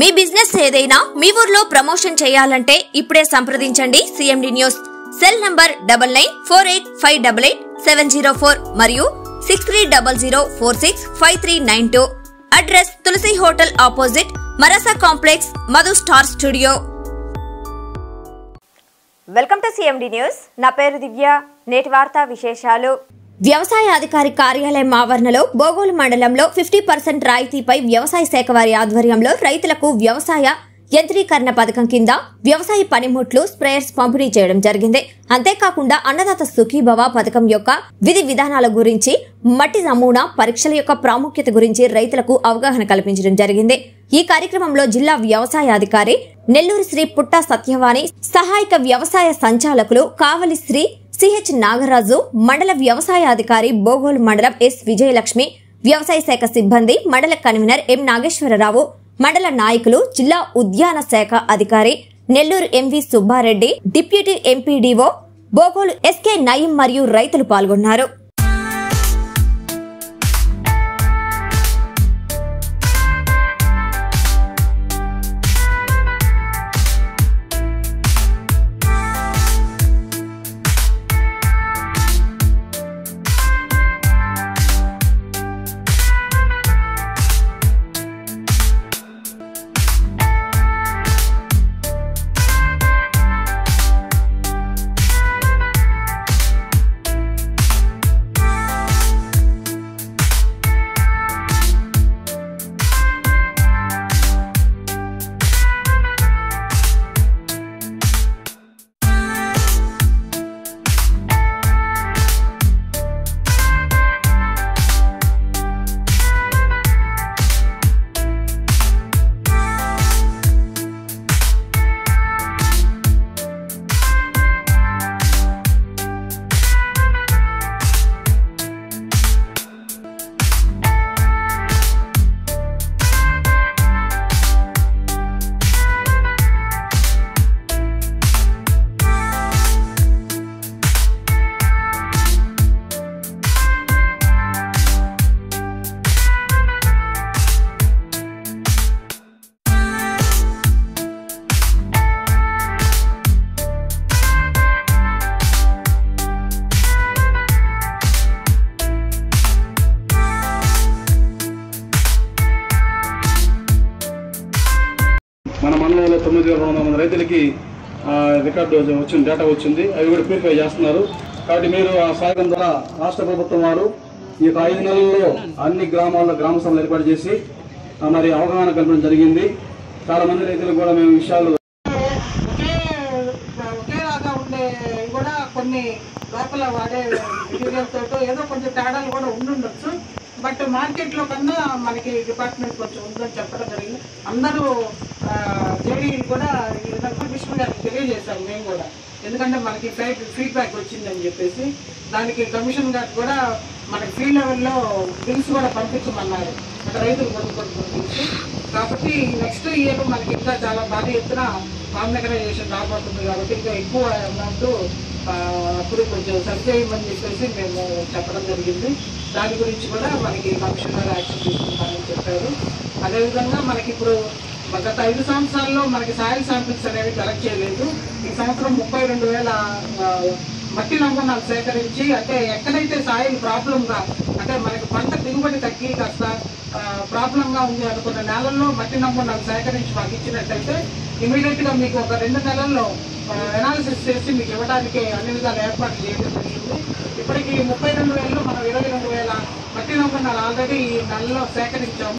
మీ business ఏదైనా మీ ఊర్లో promotion చేయాలంటే ఇప్పుడే సంప్రదించండి సిఎండి న్యూస్. సెల్ నంబర్ 9948588704 మరియు 6300465392. Address Tulasi hotel opposite Marasa complex, Madhu star studio. Welcome to CMD news. నా పేరు దివ్య. నేటి వార్తా విశేషాలు. వ్యవసాయ అధికారి కార్యాలయం ఆవరణలో బోగోలు మండలంలో 50% రాయితీపై వ్యవసాయ శాఖ వారి ఆధ్వర్యంలో రైతులకు వ్యవసాయ యంత్రీకరణ పథకం కింద వ్యవసాయ పనిముట్లు, స్ప్రేయర్స్ పంపిణీ చేయడం జరిగింది. అంతేకాకుండా అన్నదాత సుఖీభవ పథకం యొక్క విధి విధానాల గురించి, మట్టి నమూనా పరీక్షల యొక్క ప్రాముఖ్యత గురించి రైతులకు అవగాహన కల్పించడం జరిగింది. ఈ కార్యక్రమంలో జిల్లా వ్యవసాయ అధికారి నెల్లూరు శ్రీ పుట్ట సత్యవాణి, సహాయక వ్యవసాయ సంచాలకులు కావలి శ్రీ సిహెచ్ నాగరాజు, మండల వ్యవసాయ అధికారి బోగోలు మండలం ఎస్ విజయలక్ష్మి, వ్యవసాయ శాఖ సిబ్బంది, మండల కన్వీనర్ ఎం నాగేశ్వరరావు, మండల నాయకులు, జిల్లా ఉద్యాన శాఖ అధికారి Nellore M V Subbareddy, deputy MPDO Bogolu S K Nayeem మరియు రైతులు పాల్గొన్నారు. మన మండలంలో 9,200 రైతులకి రికార్డు వచ్చింది, డేటా వచ్చింది. అవి కూడా ప్యూరిఫై చేస్తున్నారు. కాబట్టి మీరు ఆ సాయం ద్వారా రాష్ట్ర ప్రభుత్వం వారు ఈ 5 నెలల్లో అన్ని గ్రామాల్లో గ్రామ సభలు ఏర్పాటు చేసి మరి అవగాహన కల్పించడం జరిగింది. చాలా మంది రైతులకు కూడా మేము విషయాలు ఒకేలాగా ఉండే కూడా కొన్ని లోపల వాడే మెటీరియల్ తోటో ఏదో కొంచెం తేడాలు కూడా ఉండుండొచ్చు. బట్ మార్కెట్లో కన్నా మనకి డిపార్ట్మెంట్ కొంచెం ఉందని చెప్పడం జరిగింది. అందరూ జేడీ కూడా ఈ విధంగా కమిషనర్ గారికి తెలియజేశాం మేము కూడా, ఎందుకంటే మనకి ఫీడ్బ్యాక్ వచ్చిందని చెప్పేసి. దానికి కమిషన్ గారికి కూడా మనకి ఫీల్డ్ లెవెల్లో బిల్స్ కూడా పంపించమన్నారు, అక్కడ రైతులు పంపించి. కాబట్టి నెక్స్ట్ ఇయర్ మనకి ఇంకా చాలా భారీ ఎత్తున కాంబినైజేషన్ రాబోతుంది. కాబట్టి ఇంకా ఎక్కువ అమౌంట్ అప్పుడు కొంచెం సరిచేయమని చెప్పేసి మేము చెప్పడం జరిగింది. దాని గురించి కూడా మనకి కమిషనర్ యాక్షన్ తీసుకుంటామని చెప్పారు. అదేవిధంగా మనకి ఇప్పుడు గత 5 సంవత్సరాల్లో మనకి సాయిల్ శాంపిల్స్ అనేవి కలెక్ట్ చేయలేదు. ఈ సంవత్సరం 32,000 మట్టి నమూనాలు సేకరించి, అంటే ఎక్కడైతే సాయిల్ ప్రాబ్లంగా, అంటే మనకి పంట దిగుబడి తగ్గి కాస్త ప్రాబ్లంగా ఉంది అనుకున్న నేలల్లో మట్టి నమూనాలు సేకరించి మాకు ఇచ్చినట్టయితే ఇమీడియట్గా మీకు ఒక 2 నెలల్లో అనాలిసిస్ చేసి మీకు ఇవ్వడానికి అన్ని విధాలు ఏర్పాటు చేయడం జరిగింది. ఇప్పటికి 32,000 మనం 22,000 మట్టి నమూనాలు ఆల్రెడీ ఈ నెలలో సేకరించాము.